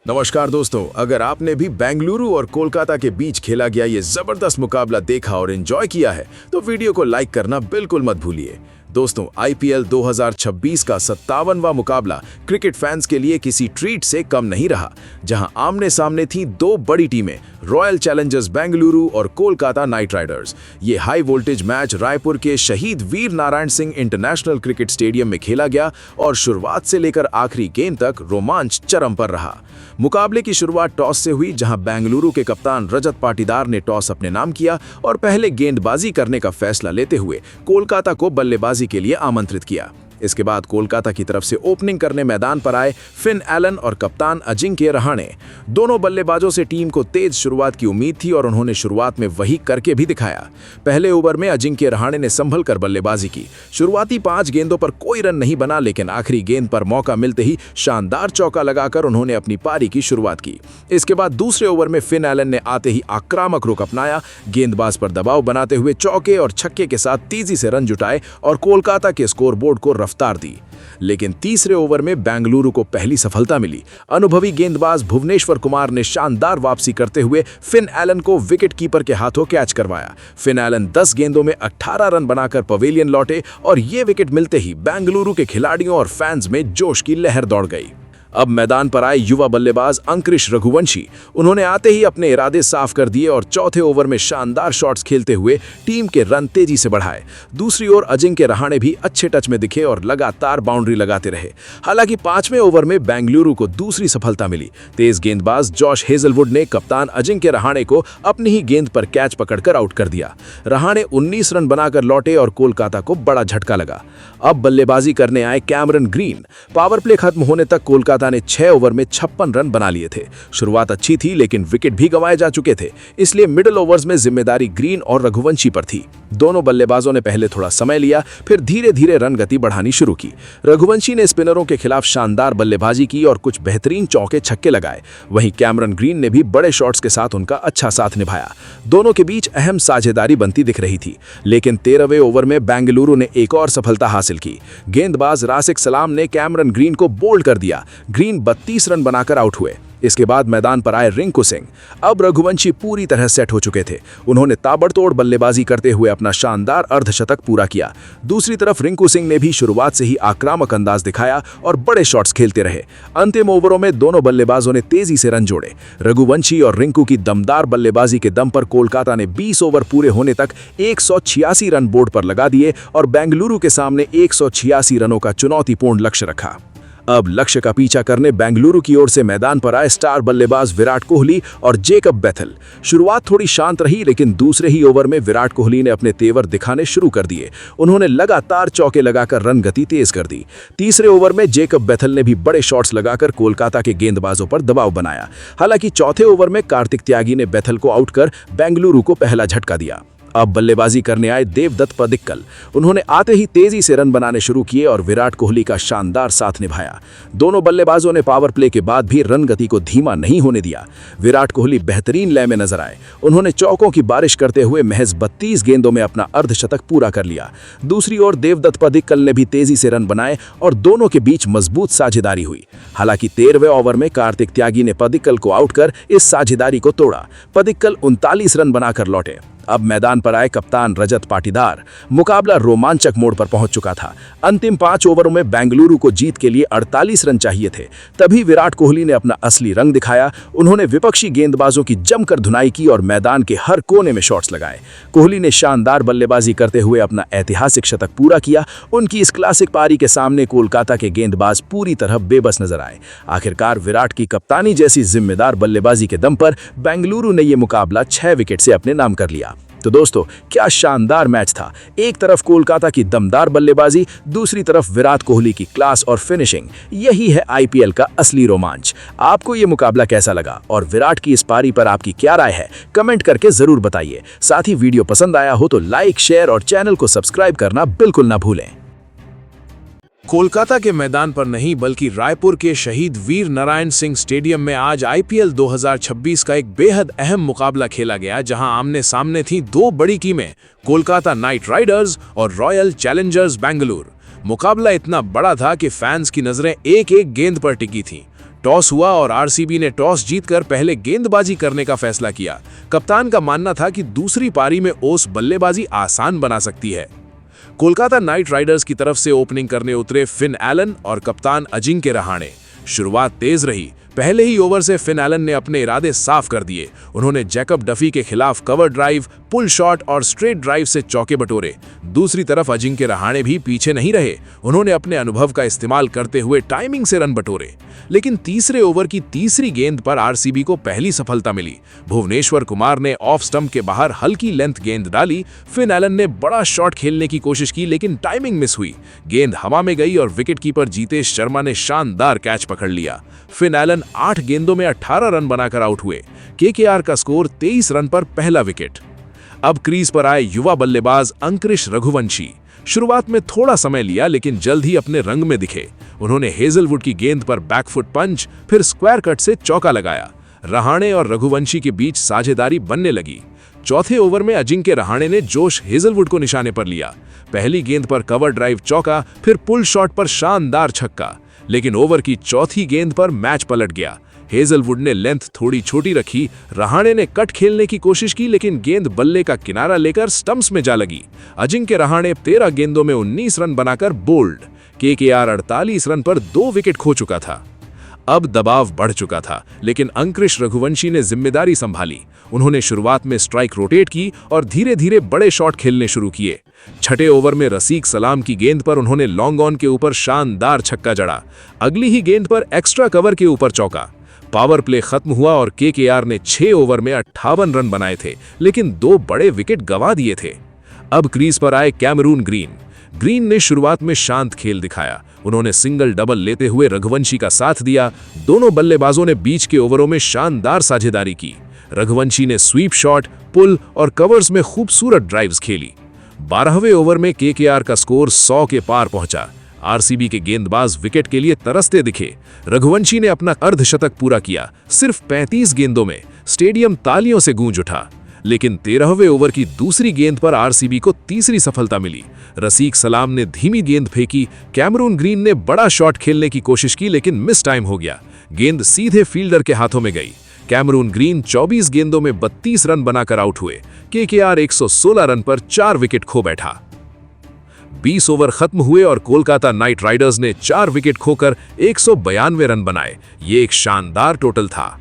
नमस्कार दोस्तों, अगर आपने भी बेंगलुरु और कोलकाता के बीच खेला गया ये जबरदस्त मुकाबला देखा और एंजॉय किया है तो वीडियो को लाइक करना बिल्कुल मत भूलिए। दोस्तों, आईपीएल 2026 का 57वां मुकाबला क्रिकेट फैंस के लिए किसी ट्रीट से कम नहीं रहा, जहां आमने सामने थी दो बड़ी टीमें, रॉयल चैलेंजर्स बेंगलुरु और कोलकाता नाइट राइडर्स। ये हाई वोल्टेज मैच रायपुर के Shaheed Veer Narayan Singh International Cricket Stadium में खेला गया और शुरुआत से लेकर आखिरी गेंद तक रोमांच चरम पर रहा। मुकाबले की शुरुआत टॉस से हुई, जहां बेंगलुरु के कप्तान रजत पाटीदार ने टॉस अपने नाम किया और पहले गेंदबाजी करने का फैसला लेते हुए कोलकाता को बल्लेबाजी के लिए आमंत्रित किया। इसके बाद कोलकाता की तरफ से ओपनिंग करने मैदान पर आए फिन एलन और कप्तान अजिंक्य रहाणे। दोनों बल्लेबाजों से टीम को तेज शुरुआत की उम्मीद थी और उन्होंने शुरुआत में वही करके भी दिखाया। पहले ओवर में अजिंक्य रहाणे ने संभल कर बल्लेबाजी की। शुरुआती 5 गेंदों पर कोई रन नहीं बना, लेकिन आखिरी गेंद पर मौका मिलते ही शानदार चौका लगाकर उन्होंने अपनी पारी की शुरुआत की। इसके बाद दूसरे ओवर में फिन एलन ने आते ही आक्रामक रुख अपनाया, गेंदबाज पर दबाव बनाते हुए चौके और छक्के के साथ तेजी से रन जुटाए और कोलकाता के स्कोरबोर्ड को रफ्तार दी। लेकिन तीसरे ओवर में बेंगलुरु को पहली सफलता मिली। अनुभवी गेंदबाज भुवनेश्वर कुमार ने शानदार वापसी करते हुए फिन एलन को विकेट कीपर के हाथों कैच करवाया। फिन एलन 10 गेंदों में 18 रन बनाकर पवेलियन लौटे और ये विकेट मिलते ही बेंगलुरु के खिलाड़ियों और फैंस में जोश की लहर दौड़ गई। अब मैदान पर आए युवा बल्लेबाज अंकुरिश रघुवंशी। उन्होंने आते ही अपने इरादे साफ कर दिए और चौथे ओवर में शानदार शॉट्स खेलते हुए टीम के रन तेजी से बढ़ाए। दूसरी ओर अजिंक्य रहाणे भी अच्छे टच में दिखे और लगातार बाउंड्री लगाते रहे। हालांकि 5वें ओवर में बेंगलुरु को दूसरी सफलता मिली। तेज गेंदबाज जॉश हेजलवुड ने कप्तान अजिंक्य रहाणे को अपनी ही गेंद पर कैच पकड़कर आउट कर दिया। रहाणे 19 रन बनाकर लौटे और कोलकाता को बड़ा झटका लगा। अब बल्लेबाजी करने आए कैमरन ग्रीन। पावर प्ले खत्म होने तक कोलकाता ने 6 ओवर में 56 रन बना लिए थे। शुरुआत अच्छी थी, लेकिन विकेट भी गंवाए जा चुके थे, इसलिए मिडिल ओवर्स में जिम्मेदारी ग्रीन और रघुवंशी पर थी। दोनों बल्लेबाजों ने पहले थोड़ा समय लिया, फिर धीरे धीरे रन गति बढ़ानी शुरू की। रघुवंशी ने स्पिनरों के खिलाफ शानदार बल्लेबाजी की और कुछ बेहतरीन चौके छक्के लगाए। वहीं कैमरन ग्रीन ने भी बड़े शॉट्स के साथ उनका अच्छा साथ निभाया। दोनों के बीच अहम साझेदारी बनती दिख रही थी, लेकिन 13वें ओवर में बेंगलुरु ने एक और सफलता हासिल की। गेंदबाज रासिक सलाम ने कैमरन ग्रीन को बोल्ड कर दिया। ग्रीन 32 रन बनाकर आउट हुए। इसके बाद मैदान पर आए रिंकू सिंह। अब रघुवंशी पूरी तरह सेट हो चुके थे। उन्होंने ताबड़तोड़ बल्लेबाजी करते हुए अपना शानदार अर्धशतक पूरा किया। दूसरी तरफ रिंकू सिंह ने भी शुरुआत से ही आक्रामक अंदाज दिखाया और बड़े शॉट्स खेलते रहे। अंतिम ओवरों में दोनों बल्लेबाजों ने तेजी से रन जोड़े। रघुवंशी और रिंकू की दमदार बल्लेबाजी के दम पर कोलकाता ने 20 ओवर पूरे होने तक 186 रन बोर्ड पर लगा दिए और बेंगलुरु के सामने 186 रनों का चुनौतीपूर्ण लक्ष्य रखा। अब लक्ष्य का पीछा करने बेंगलुरु की ओर से मैदान पर आए स्टार बल्लेबाज विराट कोहली और जेकब बेथल। शुरुआत थोड़ी शांत रही, लेकिन दूसरे ही ओवर में विराट कोहली ने अपने तेवर दिखाने शुरू कर दिए। उन्होंने लगातार चौके लगाकर रन गति तेज कर दी। तीसरे ओवर में जेकब बेथल ने भी बड़े शॉट्स लगाकर कोलकाता के गेंदबाजों पर दबाव बनाया। हालांकि चौथे ओवर में कार्तिक त्यागी ने बेथल को आउट कर बेंगलुरु को पहला झटका दिया। अब बल्लेबाजी करने आए देवदत्त पडिक्कल। उन्होंने आते ही तेजी से रन बनाने शुरू किए और विराट कोहली का शानदार साथ निभाया। दोनों बल्लेबाजों ने पावर प्ले के बाद भी रन गति को धीमा नहीं होने दिया। विराट कोहली बेहतरीन लय में नजर आए। उन्होंने चौकों की बारिश करते हुए महज 32 गेंदों में अपना अर्धशतक पूरा कर लिया। दूसरी ओर देवदत्त पडिक्कल ने भी तेजी से रन बनाए और दोनों के बीच मजबूत साझेदारी हुई। हालांकि 13वें ओवर में कार्तिक त्यागी ने पडिक्कल को आउट कर इस साझेदारी को तोड़ा। पडिक्कल 39 रन बनाकर लौटे। अब मैदान पर आए कप्तान रजत पाटीदार। मुकाबला रोमांचक मोड़ पर पहुंच चुका था। अंतिम 5 ओवरों में बेंगलुरु को जीत के लिए 48 रन चाहिए थे। तभी विराट कोहली ने अपना असली रंग दिखाया। उन्होंने विपक्षी गेंदबाजों की जमकर धुनाई की और मैदान के हर कोने में शॉट्स लगाए। कोहली ने शानदार बल्लेबाजी करते हुए अपना ऐतिहासिक शतक पूरा किया। उनकी इस क्लासिक पारी के सामने कोलकाता के गेंदबाज पूरी तरह बेबस नजर आए। आखिरकार विराट की कप्तानी जैसी जिम्मेदार बल्लेबाजी के दम पर बेंगलुरु ने यह मुकाबला 6 विकेट से अपने नाम कर लिया। तो दोस्तों, क्या शानदार मैच था। एक तरफ कोलकाता की दमदार बल्लेबाजी, दूसरी तरफ विराट कोहली की क्लास और फिनिशिंग। यही है आईपीएल का असली रोमांच। आपको ये मुकाबला कैसा लगा और विराट की इस पारी पर आपकी क्या राय है, कमेंट करके जरूर बताइए। साथ ही वीडियो पसंद आया हो तो लाइक, शेयर और चैनल को सब्सक्राइब करना बिल्कुल ना भूलें। कोलकाता के मैदान पर नहीं बल्कि रायपुर के शहीद वीर नारायण सिंह स्टेडियम में आज आईपीएल 2026 का एक बेहद अहम मुकाबला खेला गया, जहां आमने सामने थी दो बड़ी टीमें, कोलकाता नाइट राइडर्स और रॉयल चैलेंजर्स बेंगलुरु। मुकाबला इतना बड़ा था कि फैंस की नजरें एक एक गेंद पर टिकी थीं। टॉस हुआ और आरसीबी ने टॉस जीतकर पहले गेंदबाजी करने का फैसला किया। कप्तान का मानना था कि दूसरी पारी में ओस बल्लेबाजी आसान बना सकती है। कोलकाता नाइट राइडर्स की तरफ से ओपनिंग करने उतरे फिन एलन और कप्तान अजिंक्य रहाणे। शुरुआत तेज रही। पहले ही ओवर से फिन एलन ने अपने इरादे साफ कर दिए। उन्होंने जैकब डफी के खिलाफ कवर ड्राइव, पुल शॉट और स्ट्रेट ड्राइव से चौके बटोरे। दूसरी तरफ अजिंक्य रहाणे भी पीछे नहीं रहे। उन्होंने अपने अनुभव का इस्तेमाल करते हुए टाइमिंग से रन बटोरे। लेकिन तीसरे ओवर की तीसरी गेंद पर आरसीबी को पहली सफलता मिली। भुवनेश्वर कुमार ने ऑफ स्टंप के बाहर हल्की लेंथ गेंद डाली। फिन एलन ने बड़ा शॉट खेलने की कोशिश की, लेकिन टाइमिंग मिस हुई। गेंद हवा में गई और विकेटकीपर जीतेश शर्मा ने शानदार कैच पकड़ लिया। फिन एलन 8 गेंदों में 18 रन बनाकर आउट हुए। केकेआर का स्कोर 23 रन पर पहला विकेट। अब क्रीज पर आए युवा बल्लेबाज अंकुरिश रघुवंशी। शुरुआत में थोड़ा समय लिया, लेकिन जल्द ही अपने रंग में दिखे। उन्होंने हेजलवुड की गेंद पर बैकफुट पंच, फिर स्क्वायर कट से चौका लगाया। रहाणे और रघुवंशी के बीच साझेदारी बनने लगी। चौथे ओवर में अजिंक्य रहाणे ने जोश हेजलवुड को निशाने पर लिया। पहली गेंद पर कवर ड्राइव चौका, फिर पुल शॉट पर शानदार छक्का। लेकिन ओवर की चौथी गेंद पर मैच पलट गया। हेजलवुड ने लेंथ थोड़ी छोटी रखी। रहाणे ने कट खेलने की कोशिश की, लेकिन गेंद बल्ले का किनारा लेकर स्टंप्स में जा लगी। अजिंक्य रहाणे 13 गेंदों में 19 रन बनाकर बोल्ड। केकेआर 48 रन पर 2 विकेट खो चुका था। अब दबाव बढ़ चुका था, लेकिन अंकुरिश रघुवंशी ने जिम्मेदारी संभाली। उन्होंने शुरुआत में स्ट्राइक रोटेट की और धीरे धीरे बड़े शॉट खेलने शुरू किए। छठे ओवर में रसीक सलाम की गेंद पर उन्होंने लॉन्ग ऑन के ऊपर शानदार छक्का जड़ा। अगली ही गेंद पर एक्स्ट्रा कवर के ऊपर चौका। पावर प्ले खत्म हुआ और केकेआर ने 6 ओवर में 58 रन बनाए थे, लेकिन 2 बड़े विकेट गंवा दिए थे। अब क्रीज पर आए कैमरून ग्रीन। ग्रीन ने शुरुआत में शांत खेल दिखाया। उन्होंने सिंगल डबल लेते हुए रघुवंशी का साथ दिया। दोनों बल्लेबाजों ने बीच के ओवरों में शानदार साझेदारी की। रघुवंशी ने स्वीप शॉट, पुल और कवर्स में खूबसूरत ड्राइव्स खेली। 12वें ओवर में केकेआर का स्कोर 100 के पार पहुंचा। आरसीबी के गेंदबाज विकेट के लिए तरसते दिखे। रघुवंशी ने अपना अर्धशतक पूरा किया। सिर्फ 35 गेंदों में स्टेडियम तालियों से गूंज उठा। लेकिन 13वें ओवर की दूसरी गेंद पर आरसीबी को तीसरी सफलता मिली। रसीक सलाम ने धीमी गेंद फेंकी। कैमरून ग्रीन ने बड़ा शॉट खेलने की कोशिश की, लेकिन मिस टाइम हो गया। गेंद सीधे फील्डर के हाथों में गई। कैमरून ग्रीन 24 गेंदों में 32 रन बनाकर आउट हुए। केकेआर 116 रन पर 4 विकेट खो बैठा। 20 ओवर खत्म हुए और कोलकाता नाइट राइडर्स ने 4 विकेट खोकर 192 रन बनाए। ये एक शानदार टोटल था।